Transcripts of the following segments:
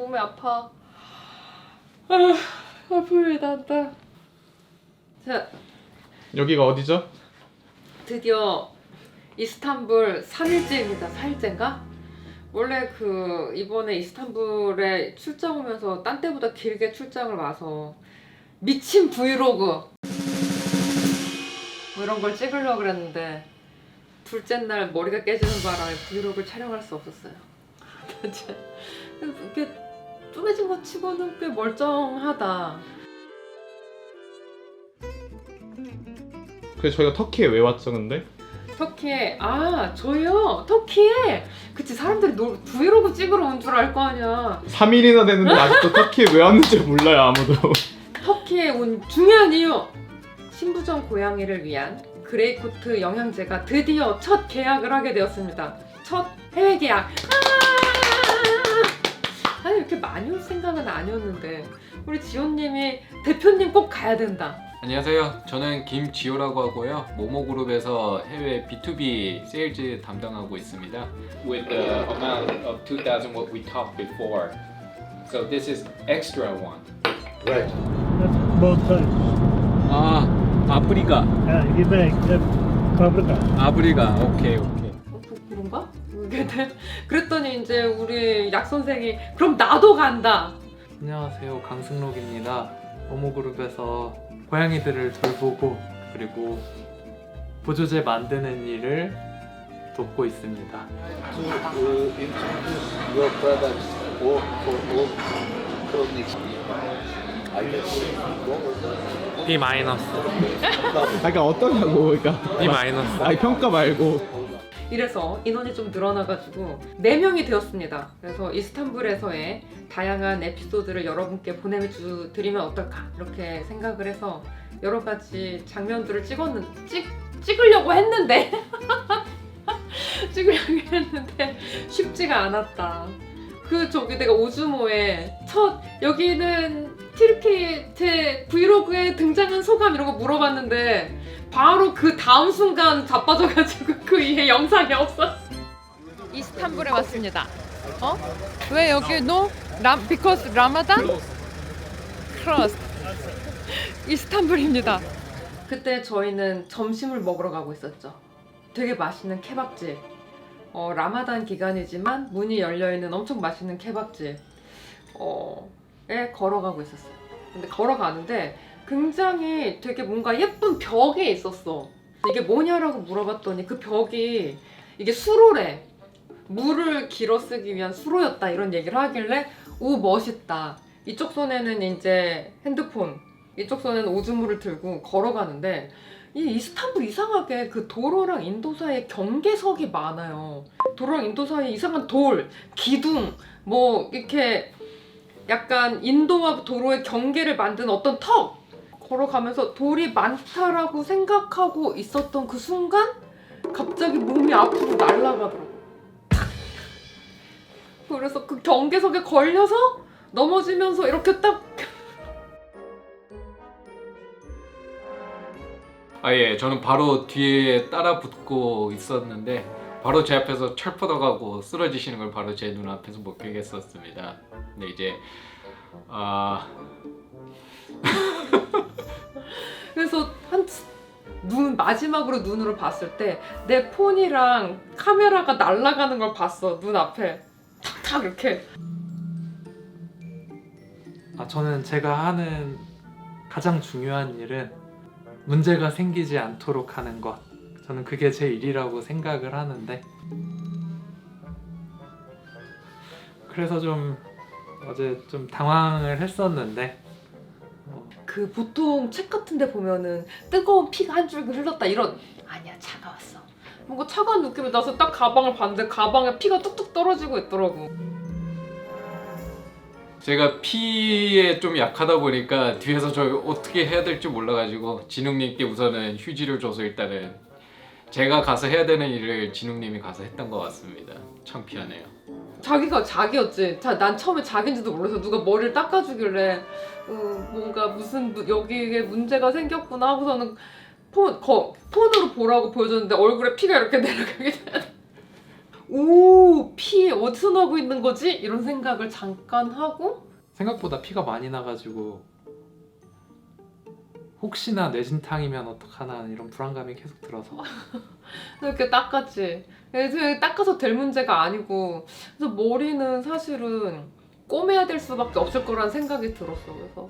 몸이 아파. 아픔이 난다. 자, 여기가 어디죠? 드디어 이스탄불 3일째입니다. 4일째인가? 원래 이번에 이스탄불에 출장 오면서 딴 때보다 길게 출장을 와서 미친 브이로그 뭐 이런 걸 찍으려고 그랬는데 둘째 날 머리가 깨지는 바람에 브이로그를 촬영할 수 없었어요. 이게 쪼개진 것 치고는 꽤 멀쩡하다. 그래서 저희가 터키에 왜 왔죠 근데? 터키에 저요 터키에 그치 사람들이 브이로그 찍으러 온 줄 알 거 아니야. 3일이나 됐는데 아직도 터키에 왜 왔는지 몰라요 아무도. 터키에 온 중요한 이유! 신부전 고양이를 위한 그레이코트 영양제가 드디어 첫 계약을 하게 되었습니다. 첫 해외 계약. 아니 이렇게 많이 올 생각은 아니었는데 우리 지호님이 대표님 꼭 가야 된다. 안녕하세요. 저는 김지호라고 하고요. 모모그룹에서 해외 B2B 세일즈 담당하고 있습니다. With the amount of 2,000 what we talked before. So this is extra one. Right. That's both sides. 아프리카. Yeah, give back. Africa. 아프리카. 오케이. 그런가? 그랬더니 이제 우리 약 선생이 그럼 나도 간다. 안녕하세요, 강승록입니다. 모모그룹에서 고양이들을 돌보고 그리고 보조제 만드는 일을 돕고 있습니다. To introduce your products for all chronic I guess. B 마이너스. 그러니까 어떠냐고 그러니까. B 마이너스. 아니 평가 말고. 이래서 인원이 좀 늘어나가지고 4명이 되었습니다. 그래서 이스탄불에서의 다양한 에피소드를 여러분께 보내드리면 어떨까 이렇게 생각을 해서 여러 가지 장면들을 찍으려고 했는데 쉽지가 않았다. 내가 오즈모에 여기는 티르키예 제 브이로그에 등장한 소감 이런 거 물어봤는데 바로 그 다음 순간 자빠져가지고 그 이후에 영상이 없어. 이스탄불에 왔습니다. 왜 여기 because 라마단? 크로스. 이스탄불입니다. 그때 저희는 점심을 먹으러 가고 있었죠. 되게 맛있는 케밥집. 라마단 기간이지만 문이 열려있는 엄청 맛있는 케밥집 에 걸어가고 있었어요. 근데 걸어가는데 굉장히 되게 뭔가 예쁜 벽이 있었어. 이게 뭐냐라고 물어봤더니 그 벽이 이게 수로래. 물을 길어 쓰기 위한 수로였다 이런 얘기를 하길래 오 멋있다. 이쪽 손에는 이제 핸드폰, 이쪽 손에는 오즈모를 들고 걸어가는데 이 이스탄불 이상하게 그 도로랑 인도 사이에 경계석이 많아요. 도로랑 인도 사이에 이상한 돌, 기둥, 뭐 이렇게 약간 인도와 도로의 경계를 만든 어떤 턱! 걸어가면서 돌이 많다라고 생각하고 있었던 그 순간 갑자기 몸이 앞으로 날아가더라고. 그래서 그 경계석에 걸려서 넘어지면서 이렇게 딱 저는 바로 뒤에 따라 붙고 있었는데 바로 제 앞에서 철퍼덕하고 쓰러지시는 걸 바로 제 눈앞에서 목격했었습니다. 근데 이제 그래서 마지막으로 눈으로 봤을 때 내 폰이랑 카메라가 날아가는 걸 봤어. 눈 앞에 탁탁 이렇게. 저는 제가 하는 가장 중요한 일은 문제가 생기지 않도록 하는 것. 저는 그게 제 일이라고 생각을 하는데 그래서 어제 좀 당황을 했었는데 보통 책 같은 데 보면은 뜨거운 피가 한 줄기 흘렀다 이런 아니야 차가웠어. 뭔가 차가운 느낌이 나서 딱 가방을 봤는데 가방에 피가 뚝뚝 떨어지고 있더라고. 제가 피에 좀 약하다 보니까 뒤에서 저 어떻게 해야 될지 몰라가지고 진웅님께 우선은 휴지를 줘서 일단은 제가 가서 해야 되는 일을 진웅님이 가서 했던 것 같습니다. 창피하네요. 자기가 자기였지. 난 처음에 자기인지도 몰라서 누가 머리를 닦아주길래 뭔가 여기에 문제가 생겼구나 하고서는 폰으로 보라고 보여줬는데 얼굴에 피가 이렇게 내려가게 돼. 오, 피 어디서 나고 있는 거지? 이런 생각을 잠깐 하고 생각보다 피가 많이 나가지고 혹시나 뇌진탕이면 어떡하나 이런 불안감이 계속 들어서 이렇게 닦았지. 그래서 닦아서 될 문제가 아니고 그래서 머리는 사실은 꼬매야 될 수밖에 없을 거라는 생각이 들었어. 그래서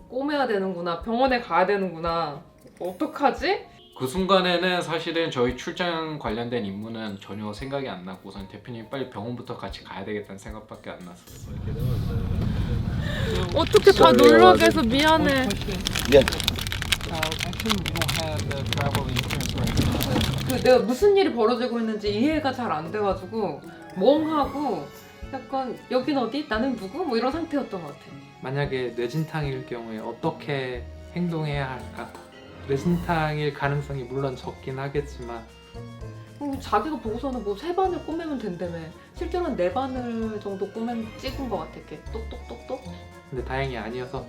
꼬매야 되는구나. 병원에 가야 되는구나. 어떡하지? 그 순간에는 사실은 저희 출장 관련된 임무는 전혀 생각이 안 났고 우선 대표님 빨리 병원부터 같이 가야 되겠다는 생각밖에 안 났었어요. 어떻게 다 놀라게 해서 미안해. 그 내가 무슨 일이 벌어지고 있는지 이해가 잘 안 돼가지고 멍하고 약간 여긴 어디? 나는 누구? 뭐 이런 상태였던 것 같아. 만약에 뇌진탕일 경우에 어떻게 행동해야 할까? 뇌진탕일 가능성이 물론 적긴 하겠지만 자기가 보고서는 뭐 3바늘 꼬매면 된다며. 실제로는 4바늘 정도 찍은 것 같아. 이렇게 똑똑똑똑. 근데 다행히 아니어서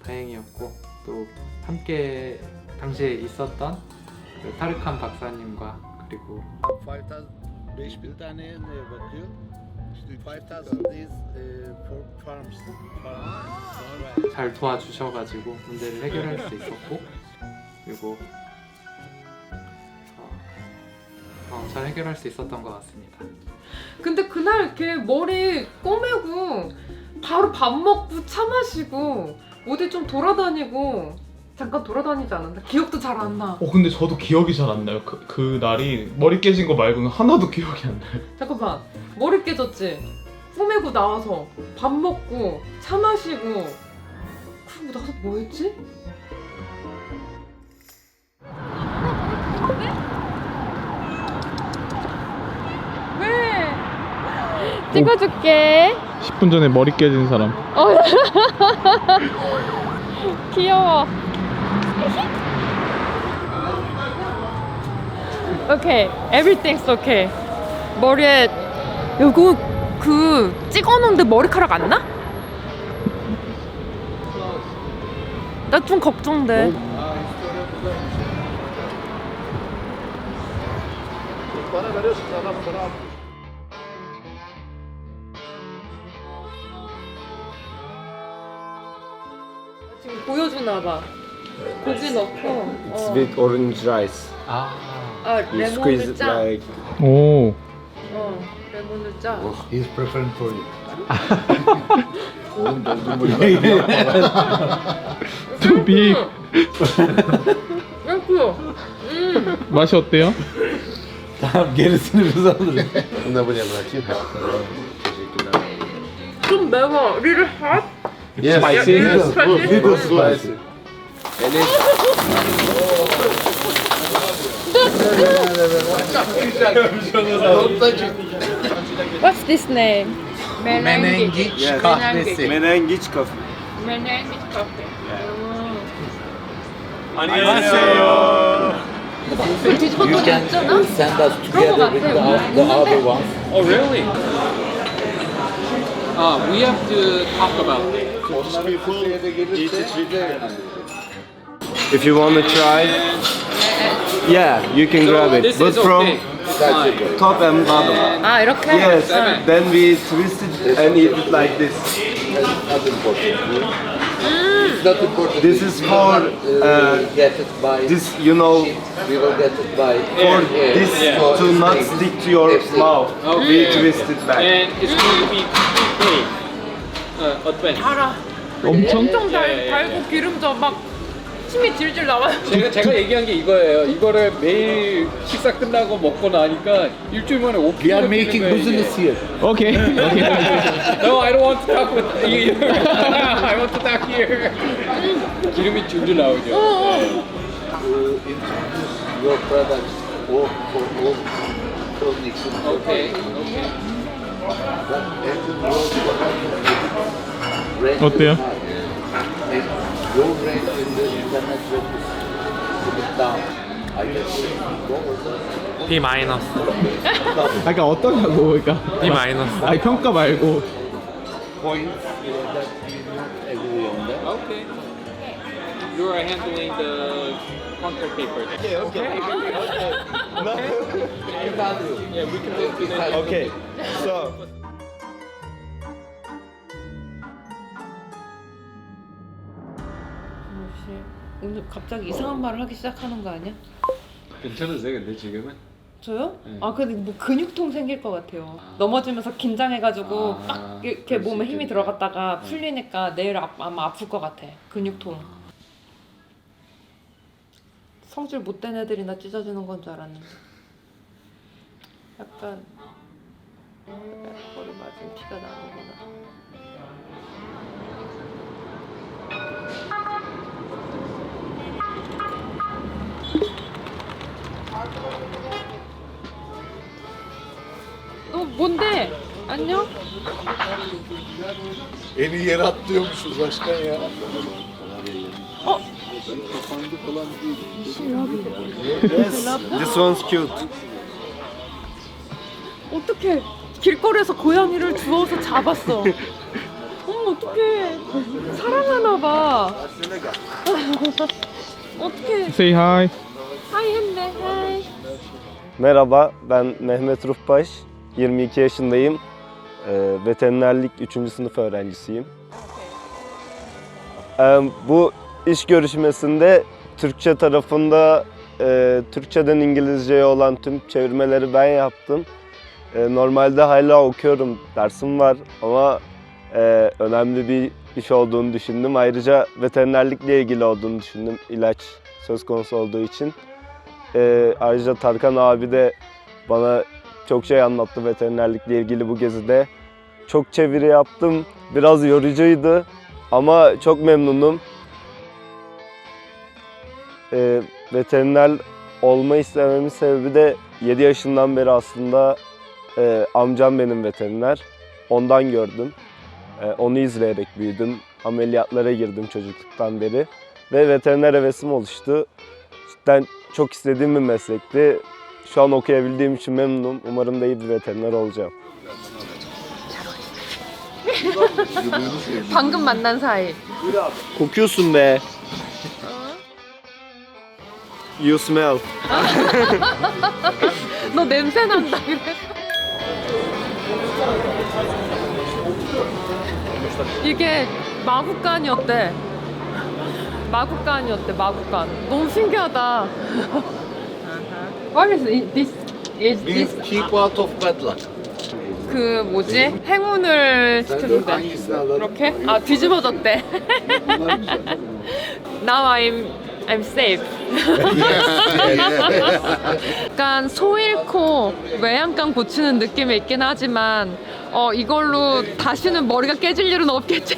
다행이었고 또 함께 당시에 있었던 그 타르칸 박사님과 그리고 5,000 5000 tane bakıyor. 5,000 is for farms. 잘 도와주셔가지고 문제를 해결할 수 있었고 그리고 잘 해결할 수 있었던 것 같습니다. 근데 그날 이렇게 머리 꼬매고 바로 밥 먹고 차 마시고 어디 좀 돌아다니고 잠깐 돌아다니지 않았나? 기억도 잘 안 나. 근데 저도 기억이 잘 안 나요. 그 날이 머리 깨진 거 말고는 하나도 기억이 안 나요. 잠깐만. 머리 깨졌지? 꼬매고 나와서 밥 먹고 차 마시고 그리고 나서 뭐 했지? 왜? 찍어줄게. 10분 전에 머리 깨진 사람. 귀여워. 오케이, everything's okay. 머리에 요거 그 찍어놓은데 머리카락 안 나? 나 좀 걱정돼. Bana veriyorsun adam sana. 지금 보여주나 봐. 고기 넣고. It's with orange rice. 아 아 You squeeze 레몬을 it 짜. like 오. 레몬을 짜. He's preferring for you. oğlum doldurma. Too big. 맛있어. 맛이 어때요? Tamam gerisini biz alırız. Bunu da buraya bırakayım. Teşekkürler. 좀 매워. Little hot? Yes, spicy. spicy. Little spicy. Enes. What's this name? Menengiç kahvesi. Menengiç kafe. Menengiç kahve. 뒤집어 놓은 게 있잖아? Send us 그런 거 같아. the other ones. Oh really? We have to talk about this. If you want to try, yeah, you can grab it. This But is from okay. Fine. top and bottom. 아 이렇게? Yes, Seven. then we twist it and eat it like this. Not important. It's not important. This is for get it by. this, you know, We will get it by. for this Yeah. to not stick to your mouth. We Okay. twist it back. And it's going to be paid. Advance. 알아. 엄청? 엄청 달고 기름져 막 침이 질질 나와요. 제가 얘기한 게 이거예요. 이거를 매일 식사 끝나고 먹고 나니까 일주일 만에 5kg. We are making business here. 오케이. No, I don't want to talk with you. I want to talk here. 기름이 줄줄 나오죠. Introduce your products all for all chronic symptoms. Okay. Okay. 어때요? Your range in the internet is put it down. I guess B 마이너스. 그러니까 어떠냐고 그러니까. B 마이너스. 아니 평가 말고. points that we not agree on that. Okay. You are handling the contact paper. Okay. Yeah, we can move to the. Okay. So. 오늘 갑자기 이상한 말을 하기 시작하는 거 아니야? 괜찮으세요, 근데 지금은? 저요? 네. 아 근데 뭐 근육통 생길 것 같아요. 넘어지면서 긴장해가지고 아, 딱 이렇게 그럴 수 몸에 힘이 있겠네. 들어갔다가 네. 풀리니까 내일 아마 아플 것 같아. 근육통. 성질 못된 애들이나 찢어지는 건 줄 알았는데. 약간 머리 맞은 피가 나는구나. 너 뭔데? 안녕? En iyi yere atlıyormuşuz başkan ya. This one's cute. 어떡해. 길거리에서 고양이를 주워서 잡았어. 어머 어떡해. 사랑하나 봐. 어떡해. Say hi. 하이 했네. 하이. Merhaba, ben Mehmet Ruhbaş. 22 yaşındayım. Veterinerlik 3. sınıf öğrencisiyim. Bu iş görüşmesinde Türkçe tarafında Türkçeden İngilizceye olan tüm çevirmeleri ben yaptım. Normalde hala okuyorum, dersim var ama önemli bir iş olduğunu düşündüm. Ayrıca veterinerlikle ilgili olduğunu düşündüm, ilaç söz konusu olduğu için. Ayrıca Tarkan abi de bana çok şey anlattı veterinerlikle ilgili bu gezide. Çok çeviri yaptım, biraz yorucuydu ama çok memnunum. Veteriner olma istememin sebebi de 7 yaşından beri aslında amcam benim veteriner. Ondan gördüm. Onu izleyerek büyüdüm. Ameliyatlara girdim çocukluktan beri. Ve veteriner hevesim oluştu. Cidden çok istediğim bir meslekti. Şu an okuyabildiğim için memnunum. Umarım da iyi bir veteriner olacağım. 방금 만난 사이. Kokuyorsun be. You smell. 너 냄새 난다 그래. 이게 마구간이었대. 마구간이었대. 마구간. 너무 신기하다. What is this? Is We this keep out of bad luck. 그 뭐지? 행운을 시켜준대. Hangisini alalım? 이렇게? 아 뒤집어졌대. Bunlar güzel. Now I'm safe. 약간 소 잃고 외양간 고치는 느낌이 있긴 하지만 이걸로 다시는 머리가 깨질 일은 없겠지.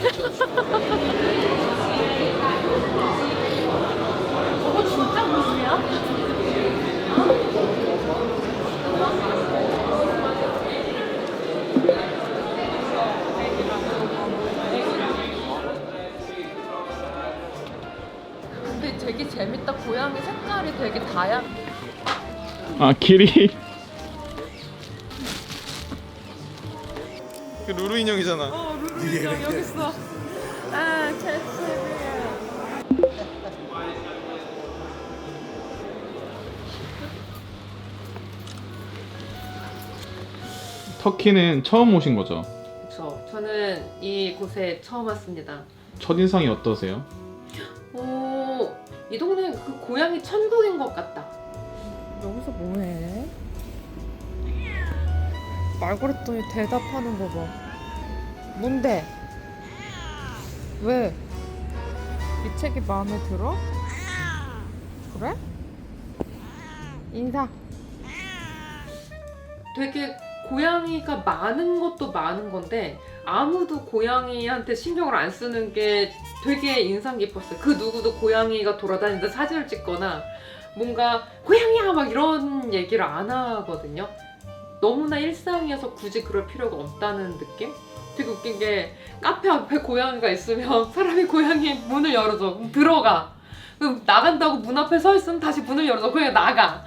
저거 진짜 무슨이야? 근데 되게 재밌다. 고양이 색깔이 되게 다양. 아 길이. 그 루루 인형이잖아. 루루 여기 있어. 아, 캐스리야. 터키는 처음 오신 거죠? 그렇죠. 저는 이곳에 처음 왔습니다. 첫인상이 어떠세요? 오, 이 동네 그 고양이 천국인 것 같다. 여기서 뭐해? 말 걸었더니 대답하는 거 봐. 뭔데? 왜? 이 책이 마음에 들어? 그래? 인사. 되게 고양이가 많은 것도 많은 건데 아무도 고양이한테 신경을 안 쓰는 게 되게 인상 깊었어요. 그 누구도 고양이가 돌아다니는데 사진을 찍거나 뭔가 고양이야 막 이런 얘기를 안 하거든요. 너무나 일상이어서 굳이 그럴 필요가 없다는 느낌? 되게 웃긴 게 카페 앞에 고양이가 있으면 사람이 고양이 문을 열어줘. 그럼 들어가. 그럼 나간다고 문 앞에 서 있으면 다시 문을 열어줘. 그냥 나가.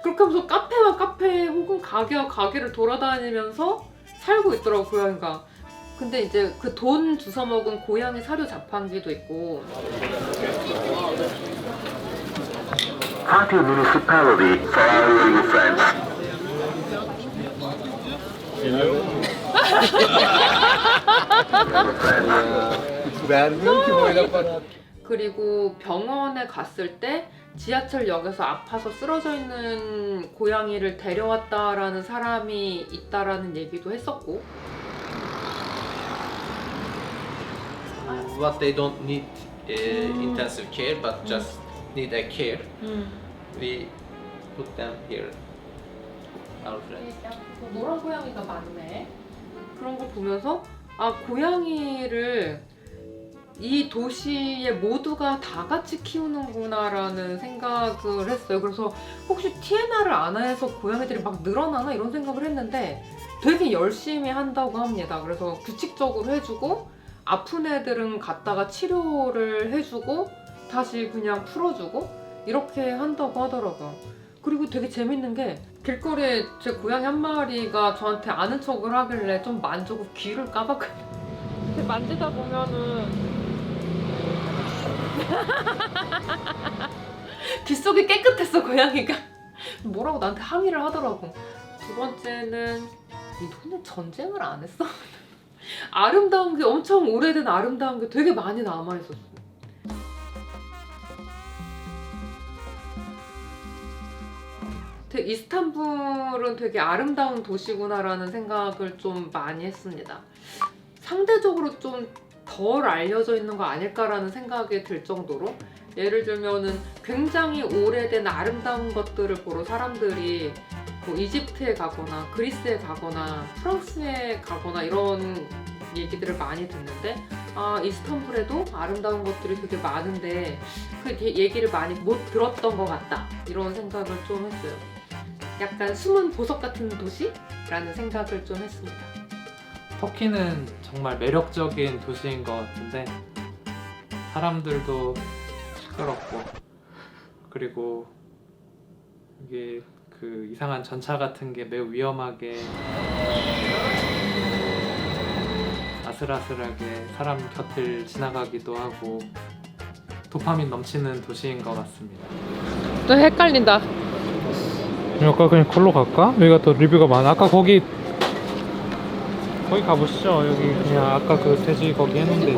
그렇게 하면서 카페와 카페 혹은 가게와 가게를 돌아다니면서 살고 있더라고 고양이가. 근데 이제 그 돈 주워 먹은 고양이 사료 자판기도 있고. Party municipality for all your friends. Vermiyor ki böyle para. 그리고 병원에 갔을 때 지하철역에서 아파서 쓰러져 있는 고양이를 데려왔다라는 사람이 있다라는 얘기도 했었고. What they don't need intensive care but just need a care. We put them here. Our friends. 노란 고양이가 많네. 그런 거 보면서 아, 고양이를 이 도시에 모두가 다 같이 키우는구나라는 생각을 했어요. 그래서 혹시 TNR을 안 해서 고양이들이 막 늘어나나 이런 생각을 했는데 되게 열심히 한다고 합니다. 그래서 규칙적으로 해주고 아픈 애들은 갔다가 치료를 해주고 다시 그냥 풀어주고 이렇게 한다고 하더라고요. 그리고 되게 재밌는 게 길거리에 제 고양이 한 마리가 저한테 아는 척을 하길래 좀 만지고 귀를 까봤거든요. 근데 만지다 보면은 귓속이 깨끗했어, 고양이가. 뭐라고 나한테 항의를 하더라고. 두 번째는 너네 전쟁을 안 했어? 아름다운 게 엄청 오래된 아름다운 게 되게 많이 남아있었어. 이스탄불은 되게 아름다운 도시구나라는 생각을 좀 많이 했습니다. 상대적으로 좀 덜 알려져 있는 거 아닐까라는 생각이 들 정도로, 예를 들면은 굉장히 오래된 아름다운 것들을 보러 사람들이 뭐 이집트에 가거나 그리스에 가거나 프랑스에 가거나 이런 얘기들을 많이 듣는데, 아, 이스탄불에도 아름다운 것들이 되게 많은데 그 얘기를 많이 못 들었던 것 같다, 이런 생각을 좀 했어요. 약간 숨은 보석 같은 도시라는 생각을 좀 했습니다. 터키는 정말 매력적인 도시인 것 같은데 사람들도 시끄럽고, 그리고 이게 그 이상한 전차 같은 게 매우 위험하게 아슬아슬하게 사람 곁을 지나가기도 하고 도파민 넘치는 도시인 것 같습니다. 또 헷갈린다. 아까 그냥 걸로 갈까? 여기가 또 리뷰가 많아. 아까 거기 가보시죠. 여기 그냥 아까 그 돼지 거기 했는데.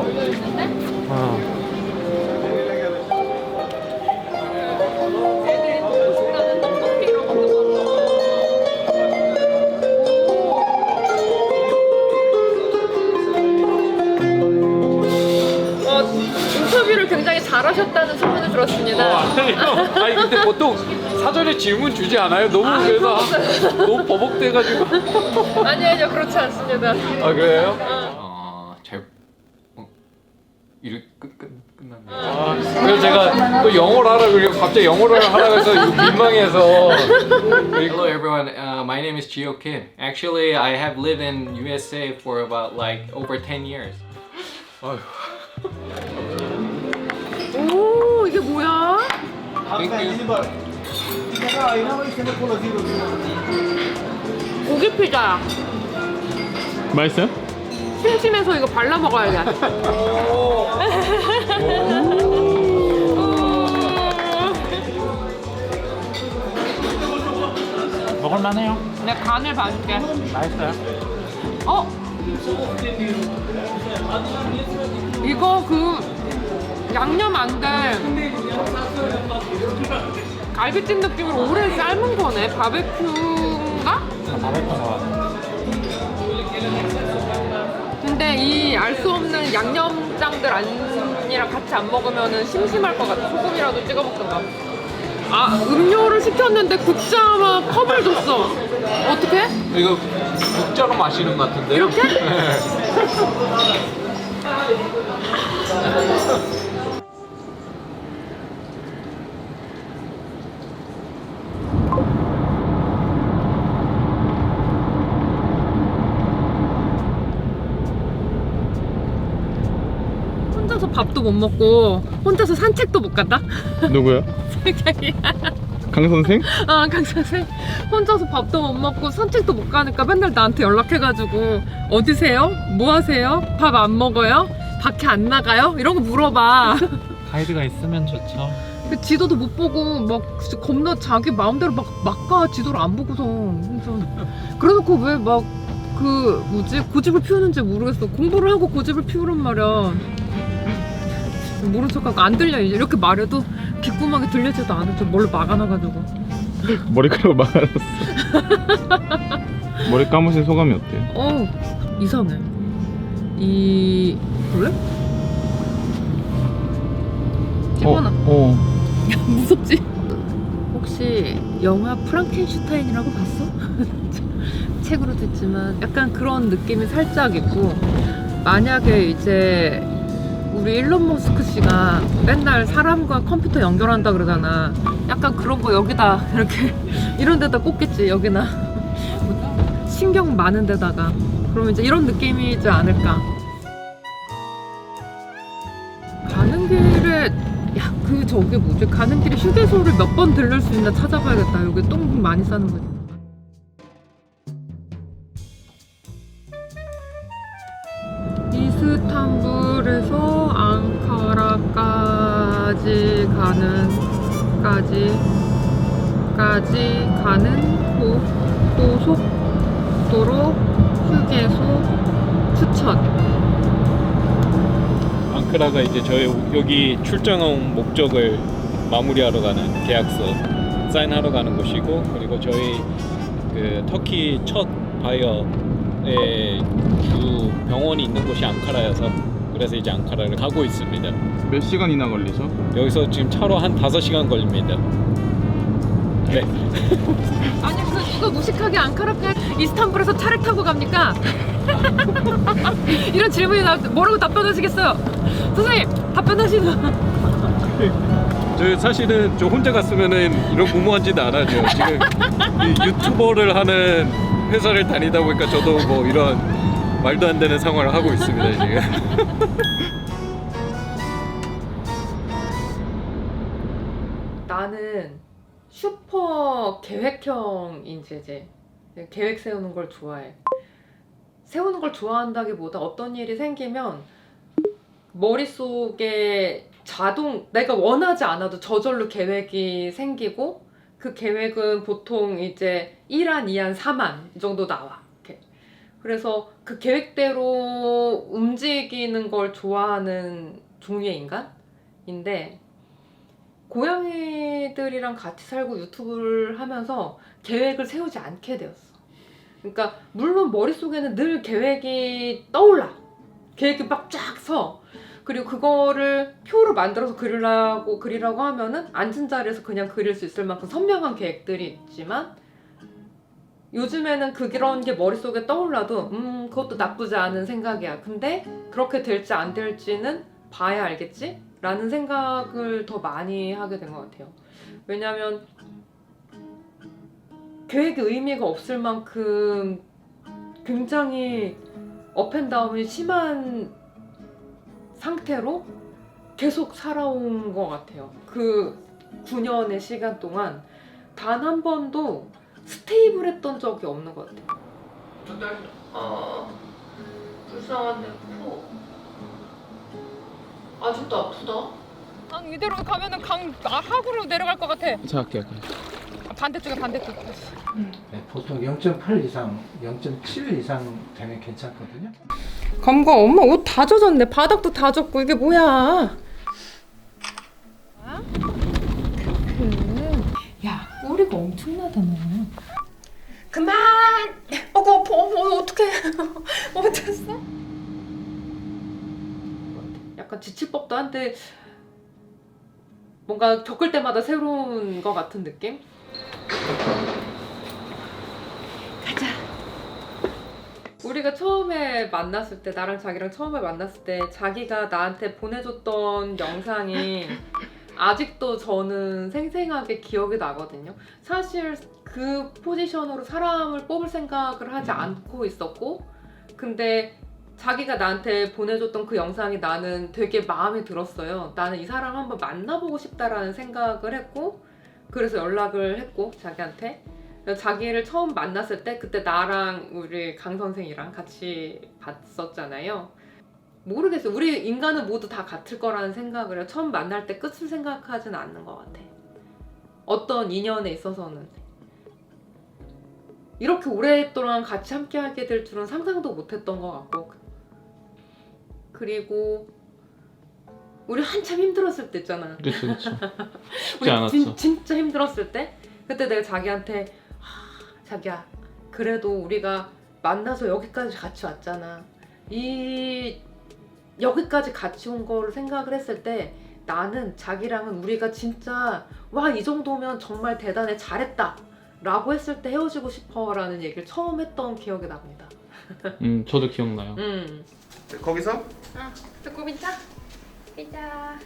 인터뷰를 굉장히 잘하셨다는 소문을 들었습니다. 아니 근데 보통 사전에 질문 주지 않아요? 너무 그래서 너무 버벅대가지고. 아니요, 그렇지 않습니다. 아 그래요? 이렇게 끝났네요. 그래서 제가 또 영어를 하라고 그러고 갑자기 영어를 하라고 해서 민망해서. Hello everyone, my name is Gio Kim. Actually, I have lived in USA for about like over 10 years. 오, 이게 뭐야? 고기 피자야. 맛있어요? 심심해서 이거 발라 먹어야 돼. 먹을만해요. 내가 간을 봐줄게. 맛있어요. 이거 그 양념 안 돼. 갈비찜 느낌으로 오래 삶은 거네. 바베큐인가? 근데 이 알 수 없는 양념장들 아니랑 같이 안 먹으면 심심할 것 같아. 소금이라도 찍어 먹던가. 아, 음료를 시켰는데 국자와 컵을 줬어. 어떡해? 이거 국자로 마시는 것 같은데? 이렇게? 혼자서 밥도 못 먹고 혼자서 산책도 못 간다? 누구야? 세경이야. 강 선생? 아, 강선생 혼자서 밥도 못 먹고 산책도 못 가니까 맨날 나한테 연락해가지고 어디세요? 뭐 하세요? 밥 안 먹어요? 밖에 안 나가요? 이런 거 물어봐. 가이드가 있으면 좋죠. 그 지도도 못 보고 막 진짜 겁나 자기 마음대로 막 가 지도를 안 보고서. 그래놓고 왜 막 그 뭐지 고집을 피우는지 모르겠어. 공부를 하고 고집을 피우란 말이야. 모른 척하고 안 들려 이제 이렇게 말해도 귓구멍에 들리지도 않아. 좀 뭘로 막아놔가지고. 머리카락 막아놨어. 머리 감으신 소감이 어때요? 이상해. 그래? 티모나. 무섭지? 혹시 영화 프랑켄슈타인이라고 봤어? 책으로도 있지만 약간 그런 느낌이 살짝 있고, 만약에 이제 우리 일론 머스크 씨가 맨날 사람과 컴퓨터 연결한다 그러잖아. 약간 그런 거 여기다 이렇게 이런 데다 꽂겠지. 여기나 신경 많은 데다가. 그러면 이제 이런 느낌이지 않을까. 가는 길에 그 저기 뭐지? 가는 길에 휴게소를 몇 번 들를 수 있나 찾아봐야겠다. 여기 똥 많이 싸는 거지. 이스탄불에서 앙카라까지 가는 고속도로 휴게소 추천. 앙카라가 이제 저희 여기 출장 목적을 마무리하러 가는 계약서 사인하러 가는 곳이고, 그리고 저희 그 터키 첫 바이어의 주 병원이 있는 곳이 앙카라여서 그래서 이제 앙카라를 가고 있습니다. 몇 시간이나 걸리죠? 여기서 지금 차로 한 5시간 걸립니다. 네. 아니 누가 무식하게 앙카라까지 이스탄불에서 차를 타고 갑니까? 이런 질문이 뭐라고 답변하시겠어요? 선생님 답변하시나? 저 사실은 저 혼자 갔으면은 이런 무모한 짓 안 하죠. 지금 이 유튜버를 하는 회사를 다니다 보니까 저도 뭐 이런 말도 안 되는 상황을 하고 있습니다 지금. 나는 슈퍼 계획형인지 이제 계획 세우는 걸 좋아해. 세우는 걸 좋아한다기보다 어떤 일이 생기면 머릿속에 내가 원하지 않아도 저절로 계획이 생기고, 그 계획은 보통 이제 1안, 2안, 3안 이 정도 나와. 이렇게. 그래서 그 계획대로 움직이는 걸 좋아하는 종류의 인간인데, 고양이들이랑 같이 살고 유튜브를 하면서 계획을 세우지 않게 되었어. 그러니까 물론 머릿속에는 늘 계획이 떠올라. 계획이 막 쫙 서. 그리고 그거를 표로 만들어서 그리라고 하면은 앉은 자리에서 그냥 그릴 수 있을 만큼 선명한 계획들이 있지만, 요즘에는 그런 게 머릿속에 떠올라도 그것도 나쁘지 않은 생각이야. 근데 그렇게 될지 안 될지는 봐야 알겠지? 라는 생각을 더 많이 하게 된 것 같아요. 왜냐면 계획에 의미가 없을 만큼 굉장히 업앤다운이 심한 상태로 계속 살아온 것 같아요. 그 9년의 시간 동안 단 한 번도 스테이블했던 적이 없는 것 같아요. 불쌍한데 코 아직도 아프다. 강 이대로 가면은 강 하구로 내려갈 것 같아. 자, 할게요. 반대쪽. 네, 보통 0.8 이상, 0.7 이상 되면 괜찮거든요. 검거 엄마 옷 다 젖었네. 바닥도 다 젖고 이게 뭐야? 야 꼬리가 엄청나다 너. 그만. 어떡해. 어땠어? 약간 지칠 법도 한데 뭔가 겪을 때마다 새로운 것 같은 느낌? 가자. 우리가 처음에 만났을 때, 나랑 자기랑 처음에 만났을 때 자기가 나한테 보내줬던 영상이 아직도 저는 생생하게 기억이 나거든요. 사실 그 포지션으로 사람을 뽑을 생각을 하지 않고 있었고, 근데 자기가 나한테 보내줬던 그 영상이 나는 되게 마음에 들었어요. 나는 이 사람 한번 만나보고 싶다라는 생각을 했고, 그래서 연락을 했고 자기한테 자기를 처음 만났을 때 그때 나랑 우리 강 선생이랑 같이 봤었잖아요. 모르겠어요. 우리 인간은 모두 다 같을 거라는 생각을 해요. 처음 만날 때 끝을 생각하진 않는 것 같아. 어떤 인연에 있어서는 이렇게 오랫동안 같이 함께 하게 될 줄은 상상도 못했던 것 같고, 그리고 우리 한참 힘들었을 때 있잖아. 그렇죠, 그렇죠. 쉽지 우리 않았죠. 진짜 힘들었을 때 그때 내가 자기한테 자기야 그래도 우리가 만나서 여기까지 같이 왔잖아. 여기까지 같이 온 거를 생각을 했을 때 나는 자기랑은 우리가 진짜 와 이 정도면 정말 대단해 잘했다 라고 했을 때 헤어지고 싶어 라는 얘기를 처음 했던 기억이 납니다. 저도 기억나요. 거기서? 듣고 있자. 있자.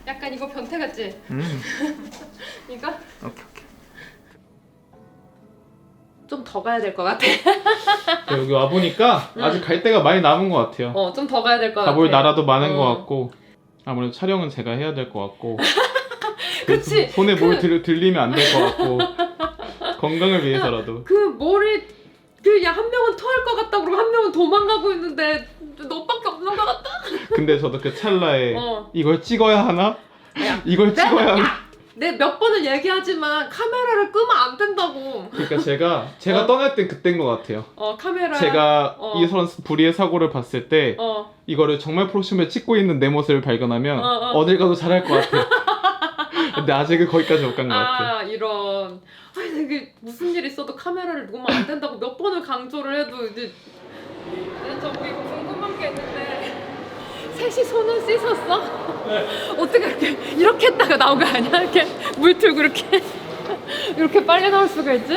약간 이거 변태 같지? 이거? 오케이. 좀 더 가야 될 것 같아. 여기 와 보니까 아직 갈 데가 많이 남은 것 같아요. 좀 더 가야 될 것 같아. 가볼 나라도 많은 것 같고 아무래도 촬영은 제가 해야 될 것 같고. 그치. 손에 뭘 들리면 안 될 것 같고. 건강을 위해서라도. 그 머리 한 명은 토할 것 같다 그러고 한 명은 도망가고 있는데 너밖에 없는 것 같다. 근데 저도 그 찰나에 이걸 찍어야 하나? 이걸 찍어야 하나? 내가 몇 번을 얘기하지만 카메라를 끄면 안 된다고. 그러니까 제가 떠날 땐 그때인 것 같아요. 카메라. 제가 이런 불의의 사고를 봤을 때 이거를 정말 프로심에 찍고 있는 내 모습을 발견하면 어딜 가도 잘할 것 같아요. 근데 아직은 거기까지 못 간 것 같아요. 이런. 아니 이게 무슨 일 있어도 카메라를 놓으면 안 된다고 몇 번을 강조를 해도 이제 저 이거 궁금한 게 있는데 셋이 손을 씻었어? 어떻게 이렇게 했다가 나온 거 아니야? 이렇게 물 틀고 이렇게 빨리 나올 수가 있지?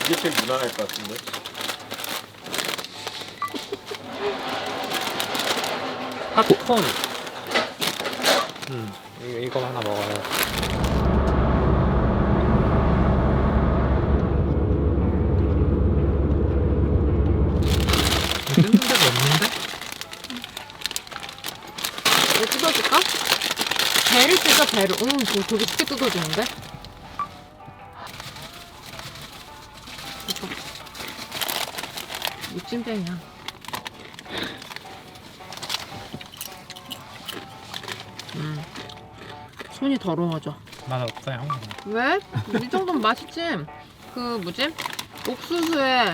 이게 제일 무난할 것 같은데. 팝콘. 이거 하나 먹어요. 뜯는 데가 없는데? 이거 뜯어줄까? 배를 뜯어 배를. 되게 쉽게 뜯어지는데? 이거 찜병이야. 손이 더러워져. 맛없어요. 왜? 이 정도면 맛있지? 뭐지? 옥수수에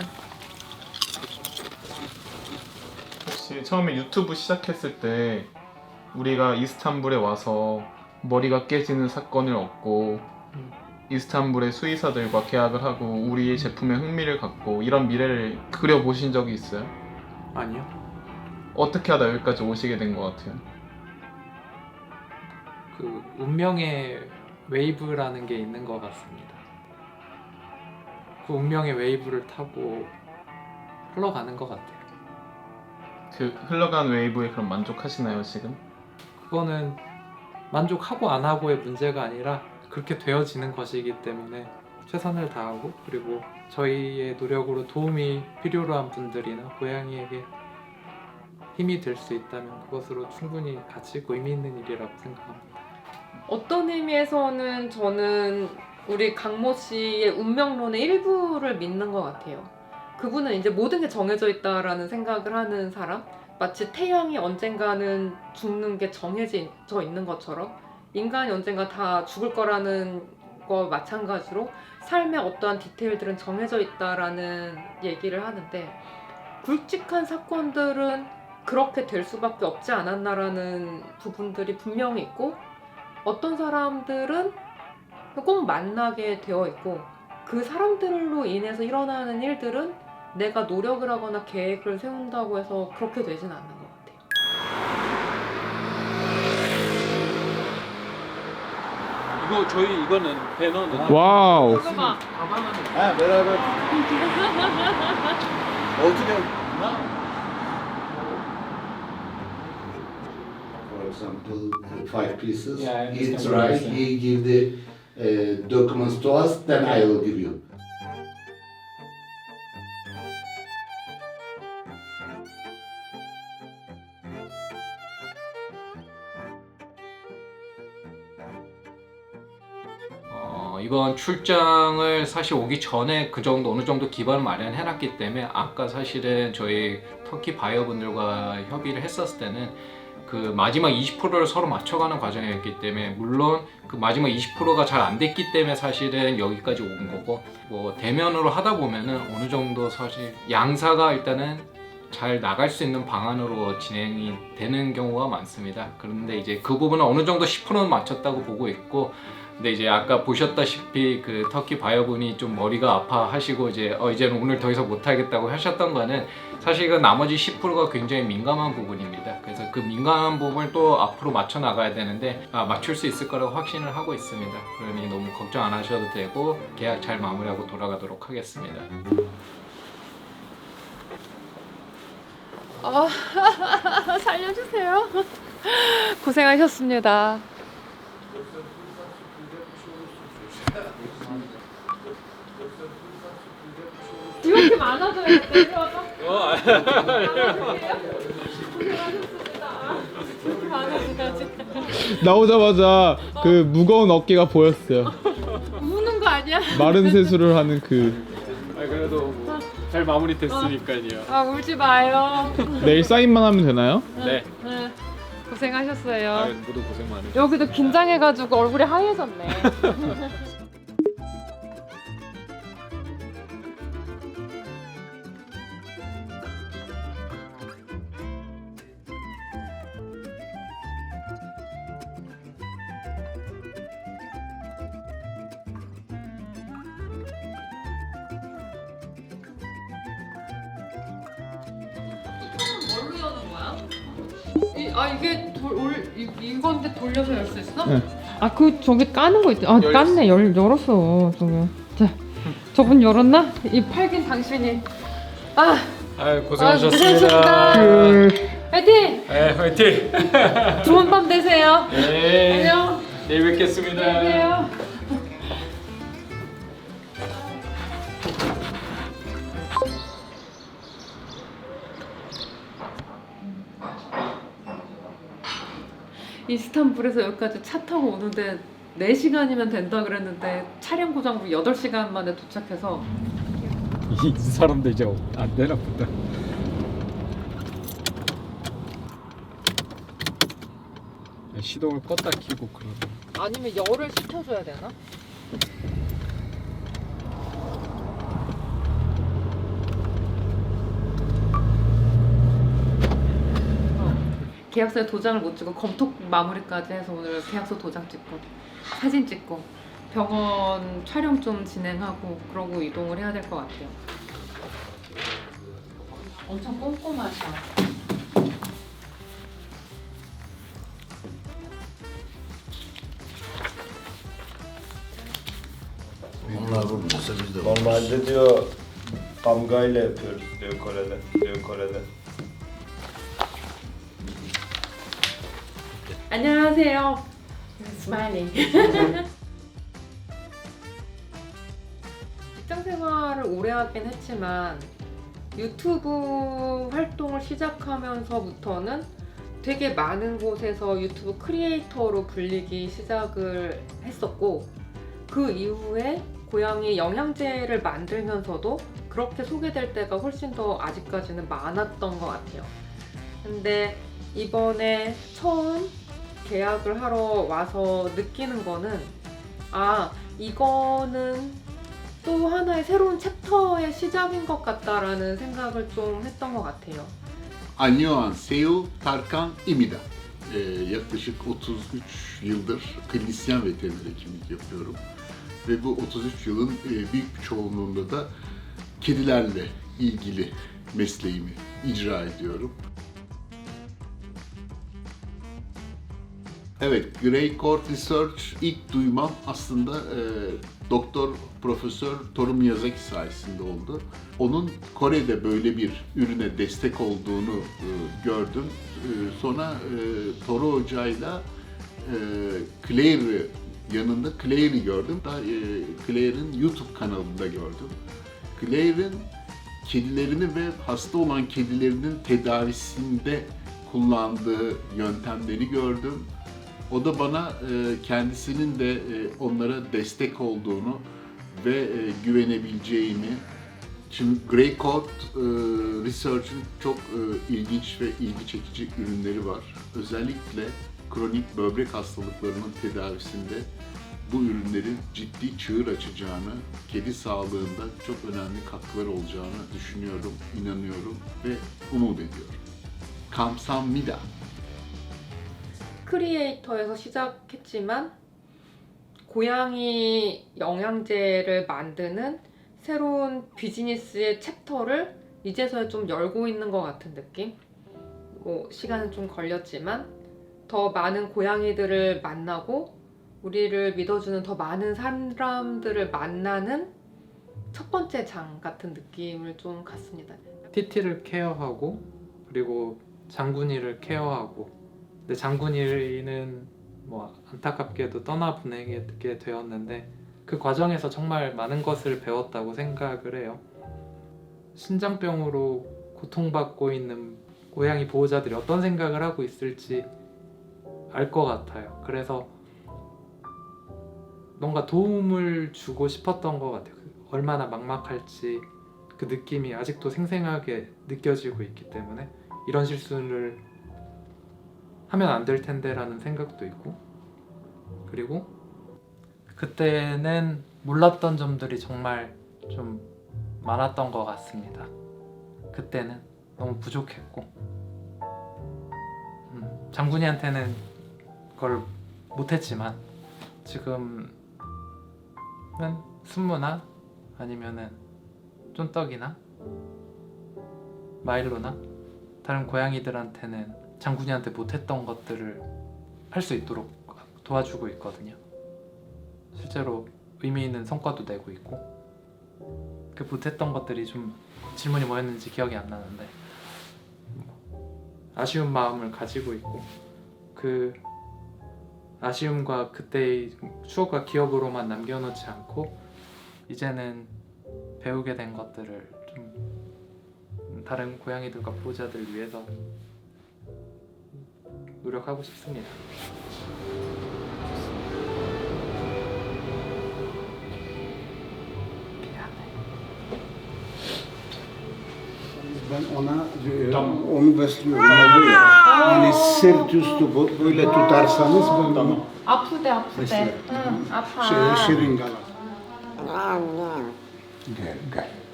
혹시 처음에 유튜브 시작했을 때 우리가 이스탄불에 와서 머리가 깨지는 사건을 얻고 이스탄불의 수의사들과 계약을 하고 우리의 제품에 흥미를 갖고 이런 미래를 그려보신 적이 있어요? 아니요. 어떻게 하다 여기까지 오시게 된 것 같아요? 그 운명의 웨이브라는 게 있는 것 같습니다. 그 운명의 웨이브를 타고 흘러가는 것 같아요. 그 흘러간 웨이브에 그럼 만족하시나요 지금? 그거는 만족하고 안 하고의 문제가 아니라 그렇게 되어지는 것이기 때문에 최선을 다하고, 그리고 저희의 노력으로 도움이 필요로 한 분들이나 고양이에게 힘이 될 수 있다면 그것으로 충분히 가치 있고 의미 있는 일이라고 생각합니다. 어떤 의미에서는 저는 우리 강모 씨의 운명론의 일부를 믿는 것 같아요. 그분은 이제 모든 게 정해져 있다라는 생각을 하는 사람, 마치 태양이 언젠가는 죽는 게 정해져 있는 것처럼 인간이 언젠가 다 죽을 거라는 거 마찬가지로 삶의 어떠한 디테일들은 정해져 있다라는 얘기를 하는데, 굵직한 사건들은 그렇게 될 수밖에 없지 않았나라는 부분들이 분명히 있고, 어떤 사람들은 꼭 만나게 되어 있고, 그 사람들로 인해서 일어나는 일들은 내가 노력을 하거나 계획을 세운다고 해서 그렇게 되진 않는 것 같아요. 이거는 배너는. 와우. 이거 봐. For example, 5 pieces. Yeah, I understand It's what you're right. saying. He give the documents to us, then I will give you. 이번 출장을 사실 오기 전에 그 정도 어느 정도 기반을 마련해놨기 때문에 아까 사실은 저희 터키 바이어분들과 협의를 했었을 때는 그 마지막 20%를 서로 맞춰가는 과정이었기 때문에 물론 그 마지막 20%가 잘 안 됐기 때문에 사실은 여기까지 온 거고 뭐 대면으로 하다 보면은 어느 정도 사실 양사가 일단은 잘 나갈 수 있는 방안으로 진행이 되는 경우가 많습니다. 그런데 이제 그 부분은 어느 정도 10%는 맞췄다고 보고 있고 근데 이제 아까 보셨다시피 그 터키 바이어분이 좀 머리가 아파하시고 이제는 오늘 더 이상 못하겠다고 하셨던 거는 사실 그 나머지 10%가 굉장히 민감한 부분입니다. 그래서 그 민감한 부분을 또 앞으로 맞춰 나가야 되는데 맞출 수 있을 거라고 확신을 하고 있습니다. 그러니 너무 걱정 안 하셔도 되고 계약 잘 마무리하고 돌아가도록 하겠습니다. 살려주세요. 고생하셨습니다. 이렇게 많아져야 돼. 나오자마자 그 무거운 어깨가 보였어요. 우는 거 아니야? 마른 세수를 하는 그. 그래도 뭐 잘 마무리 됐으니까요. 울지 마요. 내일 사인만 하면 되나요? 네. 고생하셨어요. 모두 고생 많으셨어요. 여기도 긴장해가지고 얼굴이 하얘졌네. 뭘로 여는 거야? 이게 이건데 돌려서 열 수 있어? 네. 그 저기 까는 거 있지? 깠네. 열었어. 저거. 자, 저분 열었나? 이 팔긴 당신이. 고생하셨습니다. 화이팅! 네, 화이팅. 좋은 밤 되세요. 네. 안녕. 내일 뵙겠습니다. 안녕히 계세요. 이스탄불에서 여기까지 차 타고 오는데 4시간이면 된다 그랬는데 촬영 고장 후 8시간 만에 도착해서 이 사람들 이제 안 되나 보다. 시동을 껐다 켜고 그러고. 아니면 열을 식혀줘야 되나? 계약서에 도장을 못 찍고 검토 마무리까지 해서 오늘 계약서 도장 찍고 사진 찍고 병원 촬영 좀 진행하고 그러고 이동을 해야 될 것 같아요. 엄청 꼼꼼하셔. Normalde diyor damgayla yapıyoruz diyor Kore'de. 안녕하세요. 스마일링. 직장 생활을 오래 하긴 했지만 유튜브 활동을 시작하면서부터는 되게 많은 곳에서 유튜브 크리에이터로 불리기 시작을 했었고 그 이후에 고양이 영양제를 만들면서도 그렇게 소개될 때가 훨씬 더 아직까지는 많았던 것 같아요. 근데 이번에 처음 계약을 하러 와서 느끼는 거는 이거는 또 하나의 새로운 챕터의 시작인 것 같다라는 생각을 좀 했던 것 같아요. Annyeonghaseyo, Tarkan İmida. Yaklaşık 33 yıldır klinisyen veteriner hekimlik yapıyorum. Ve bu 33 yılın büyük bir çoğunluğunda da kedilerle ilgili mesleğimi icra ediyorum. Evet, Grey Court Research ilk duymam aslında Doktor Profesör Toru Miyazaki sayesinde oldu. Onun Kore'de böyle bir ürüne destek olduğunu gördüm. Sonra Toru Hoca'yla Claire'ı yanında Claire'i gördüm. Claire'in YouTube kanalında gördüm. Claire'in kedilerini ve hasta olan kedilerinin tedavisinde kullandığı yöntemleri gördüm. O da bana kendisinin de onlara destek olduğunu ve güvenebileceğimi. Şimdi Grey Coat Research'ın çok ilginç ve ilgi çekici ürünleri var. Özellikle kronik böbrek hastalıklarının tedavisinde bu ürünlerin ciddi çığır açacağını, kedi sağlığında çok önemli katkılar olacağını düşünüyorum, inanıyorum ve umut ediyorum. 감사합니다. 크리에이터에서 시작했지만 고양이 영양제를 만드는 새로운 비즈니스의 챕터를 이제서야 좀 열고 있는 것 같은 느낌? 뭐 시간은 좀 걸렸지만 더 많은 고양이들을 만나고 우리를 믿어주는 더 많은 사람들을 만나는 첫 번째 장 같은 느낌을 좀 갖습니다. TT를 케어하고 그리고 장군이를 케어하고 근데 장군이는 뭐 안타깝게도 떠나보내게 되었는데 그 과정에서 정말 많은 것을 배웠다고 생각을 해요. 신장병으로 고통받고 있는 고양이 보호자들이 어떤 생각을 하고 있을지 알 것 같아요. 그래서 뭔가 도움을 주고 싶었던 것 같아요. 얼마나 막막할지 그 느낌이 아직도 생생하게 느껴지고 있기 때문에 이런 실수를 하면 안 될 텐데 라는 생각도 있고 그리고 그때는 몰랐던 점들이 정말 좀 많았던 것 같습니다. 그때는 너무 부족했고 장군이한테는 그걸 못했지만 지금은 순무나 아니면은 쫀떡이나 마일로나 다른 고양이들한테는 장군이한테 못했던 것들을 할 수 있도록 도와주고 있거든요. 실제로 의미 있는 성과도 내고 있고 그 못했던 것들이 좀 질문이 뭐였는지 기억이 안 나는데 아쉬운 마음을 가지고 있고 그 아쉬움과 그때의 추억과 기억으로만 남겨놓지 않고 이제는 배우게 된 것들을 좀 다른 고양이들과 보호자들 위해서 노력하고 싶습니다. Ben ona onu besliyorum. Yani sırt üstü böyle tutarsanız ben 아프대 아프대. Mesela. 응 아파. şırıngalar.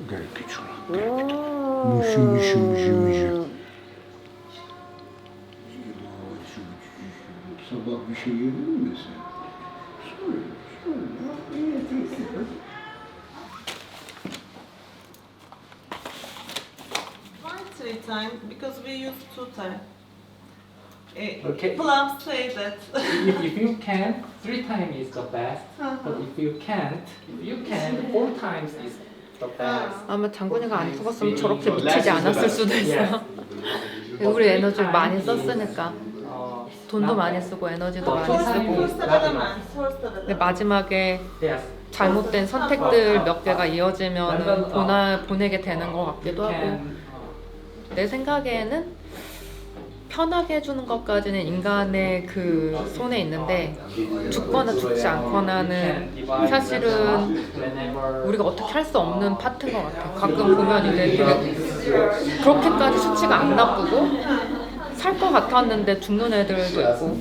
Gel küçük. Müşü. Sabah bir şey yedin mi sen? Three times because we use two times. Okay. Plums say that. If you can, 3 times is the best. But if you can't, 4 times is the best. 아마 장군이가 안 죽었으면 저렇게 미치지 않았을 수도 있어요. 우리 에너지를 많이 썼으니까 돈도 많이 쓰고 에너지도 많이 쓰고 근데 마지막에 잘못된 선택들 몇 개가 이어지면 보내게 되는 것 같기도 하고 내 생각에는 편하게 해주는 것까지는 인간의 그 손에 있는데 죽거나 죽지 않거나는 사실은 우리가 어떻게 할 수 없는 파트인 것 같아요. 가끔 보면 이제 되게 그렇게까지 수치가 안 나쁘고 살 것 같았는데 죽는 애들도 있고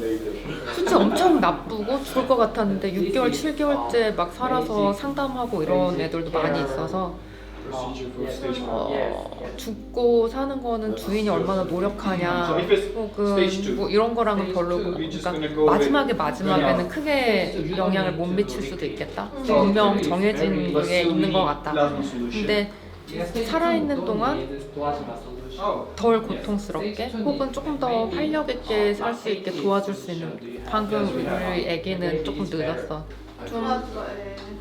수치 엄청 나쁘고 죽을 것 같았는데 6개월, 7개월째 막 살아서 상담하고 이런 애들도 많이 있어서 죽고 사는 거는 주인이 얼마나 노력하냐 혹은 뭐 이런 거랑은 별로고 그러니까 마지막에는 크게 영향을 못 미칠 수도 있겠다. 분명 정해진 게 있는 것 같다. 근데 살아있는 동안 덜 고통스럽게 혹은 조금 더 활력 있게 살 수 있게 도와줄 수 있는 방금 우리 애기는 조금 늦었어. 좀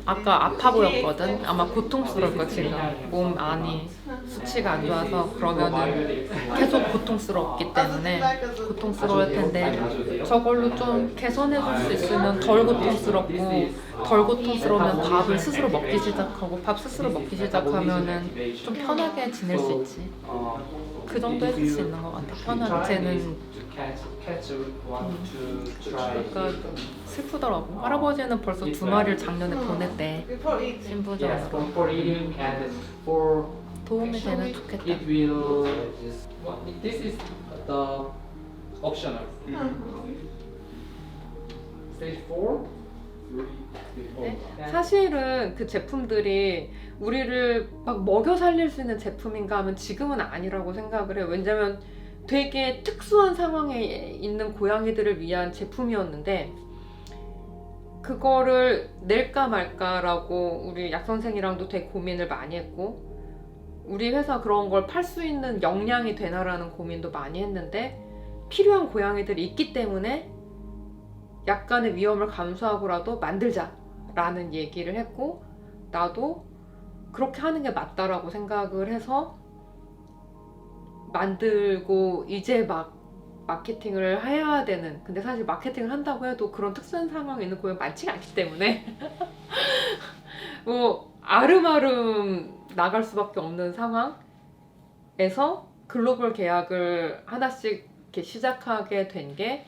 아까 아파 보였거든. 아마 고통스러울 거 지금 몸 안이 수치가 안 좋아서 그러면은 계속 고통스럽기 때문에 고통스러울 텐데 저걸로 좀 개선해줄 수 있으면 덜 고통스럽고 덜 고통스러우면 밥을 스스로 먹기 시작하고 밥 스스로 먹기 시작하면은 좀 편하게 지낼 수 있지. 그 정도 해줄 수 있는 것 같아. 편하게 쟤는 그러니까 슬프더라고. 할아버지는 벌써 2마리를 작년에 보냈대. 신부전으로. 도움이 되면 좋겠다. This is the optional. Stage 4. 네? 사실은 그 제품들이 우리를 막 먹여 살릴 수 있는 제품인가 하면 지금은 아니라고 생각을 해요. 왜냐면 되게 특수한 상황에 있는 고양이들을 위한 제품이었는데 그거를 낼까 말까라고 우리 약선생이랑도 되게 고민을 많이 했고 우리 회사 그런 걸 팔 수 있는 역량이 되나라는 고민도 많이 했는데 필요한 고양이들이 있기 때문에 약간의 위험을 감수하고라도 만들자라는 얘기를 했고 나도 그렇게 하는 게 맞다라고 생각을 해서 만들고 이제 막 마케팅을 해야 되는 근데 사실 마케팅을 한다고 해도 그런 특수한 상황에 있는 고양이 많지가 않기 때문에 뭐 아름아름 나갈 수밖에 없는 상황에서 글로벌 계약을 하나씩 이렇게 시작하게 된 게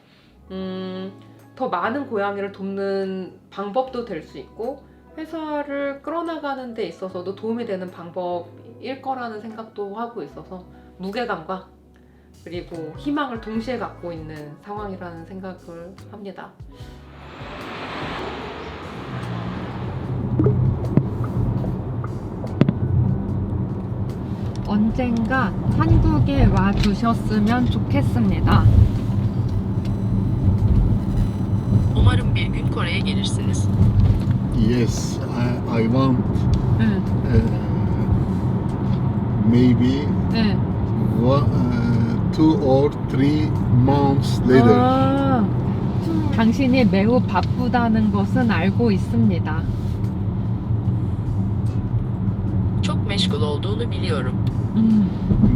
더 많은 고양이를 돕는 방법도 될 수 있고 회사를 끌어나가는 데 있어서도 도움이 되는 방법일 거라는 생각도 하고 있어서 무게감과 그리고 희망을 동시에 갖고 있는 상황이라는 생각을 합니다. 언젠가 한국에 와 주셨으면 좋겠습니다. Umarım bir gün Kore'ye gelirsiniz. Yes, I want maybe 2 or 3 months later. 당신이 매우 바쁘다는 것은 알고 있습니다. Çok meşgul olduğunu biliyorum.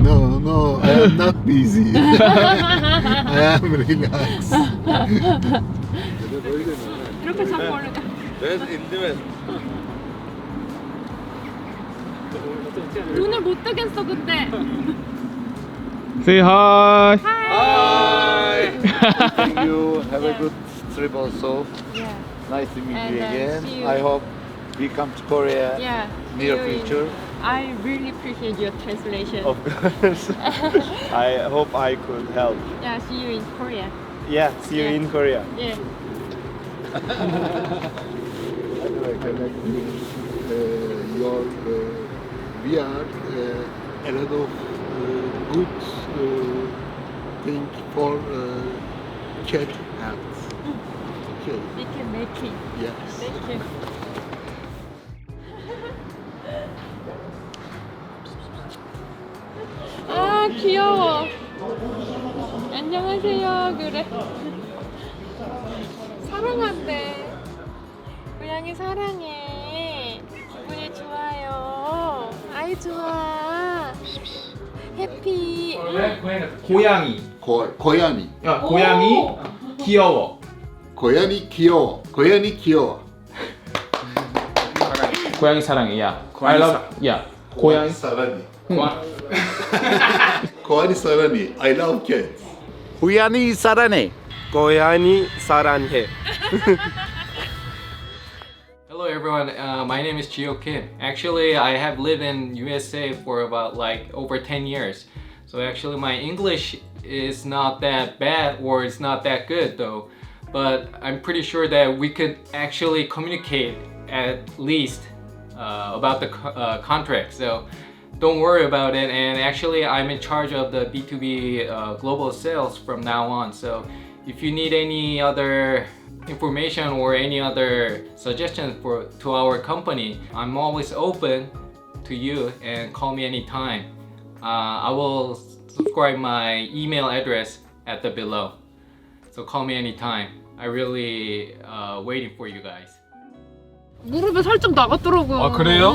No, I am not busy. I am relaxed. 이렇게 자꾸 올리가. 눈을 못 뜨겠어 그때. Say hi. Hi. Thank you. Have a good trip also. Yeah. Nice to meet And you then again. see you. I hope we come to Korea Yeah. near see you in- future. I really appreciate your translation. Of course. I hope I could help. Yeah, see you in Korea. Yeah, see you Yeah. in Korea. Yeah. We are a lot of good thing for cat health. Okay. We can make it. Yes. Thank you. 아 귀여워. 안녕하세요. 그래. 사랑한대. 고양이 사랑해. 기분이 좋아요. 아이 좋아. 해피. 고양이. 고양이. 고양이 귀여워. 고양이 귀여워. 고양이 귀여워. 고양이 사랑해. 야. I love. 야. 고양이 사랑해. 고양이 사랑해. I love cats. 고양이 사랑해. 고양이 사랑해. Hello everyone, my name is Gio Kim. Actually, I have lived in USA for about like over 10 years. So actually my English is not that bad or it's not that good though. But I'm pretty sure that we could actually communicate at least about the contract. So don't worry about it. And actually I'm in charge of the B2B global sales from now on. So if you need any other information or any other suggestions to our company, I'm always open to you and call me anytime. I will subscribe my email address at the below. So call me anytime. I really waiting for you guys. 무릎에 살짝 나갔더라고요. 아 그래요?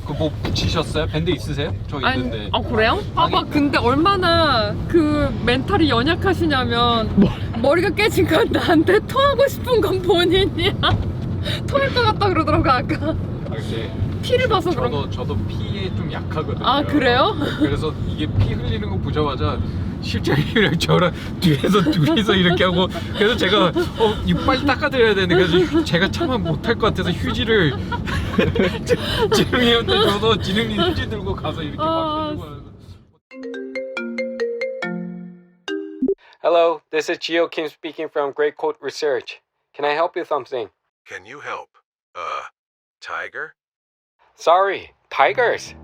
그 뭐 붙이셨어요? 밴드 있으세요? 저 아니, 있는데. 아 그래요? 봐봐 근데 얼마나 그 멘탈이 연약하시냐면 머리가 깨진 건 나한테 토하고 싶은 건 본인이야. 토할 것 같다 그러더라고 아까. 아, 근데 피를 봐서 그런. 저도 피에 좀 약하거든요. 아 그래요? 그래서 이게 피 흘리는 거 보자마자 실장님이랑 저랑 뒤에서 둘이서 이렇게 하고 그래서 제가 이거 빨리 닦아드려야 되는데 그래서 제가 차마 못할 것 같아서 휴지를 지능이한테 줘서 지능이 휴지 들고 가서 이렇게 막 해주고. Hello, this is Geo Kim speaking from Great Coat Research. Can I help you with something? Can you help? Tiger? Sorry, tigers.